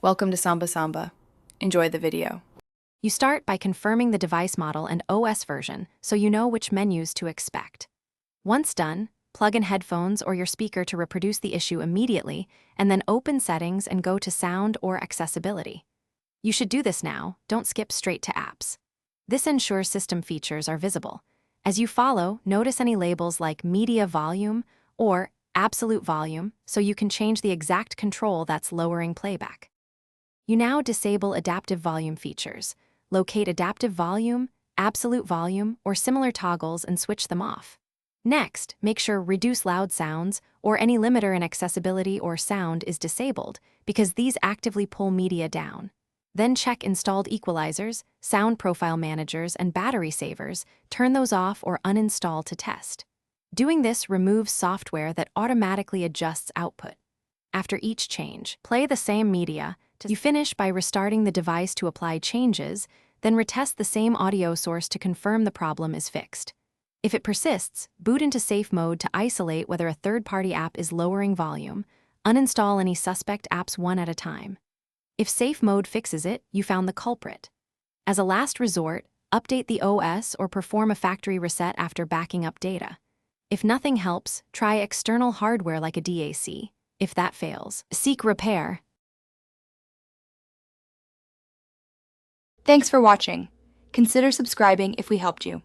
Welcome to Samba Samba. Enjoy the video. You start by confirming the device model and OS version so you know which menus to expect. Once done, plug in headphones or your speaker to reproduce the issue immediately, and then open Settings and go to Sound or Accessibility. You should do this now, don't skip straight to Apps. This ensures system features are visible. As you follow, notice any labels like Media Volume or Absolute Volume so you can change the exact control that's lowering playback. You now disable adaptive volume features. Locate adaptive volume, absolute volume, or similar toggles and switch them off. Next, make sure Reduce Loud Sounds or any limiter in accessibility or sound is disabled because these actively pull media down. Then check Installed Equalizers, Sound Profile Managers, and Battery Savers. Turn those off or uninstall to test. Doing this removes software that automatically adjusts output. After each change, play the same media. You finish by restarting the device to apply changes, then retest the same audio source to confirm the problem is fixed. If it persists, boot into safe mode to isolate whether a third-party app is lowering volume. Uninstall any suspect apps one at a time. If safe mode fixes it, you found the culprit. As a last resort, update the OS or perform a factory reset after backing up data. If nothing helps, try external hardware like a DAC. If that fails, seek repair. Thanks for watching. Consider subscribing if we helped you.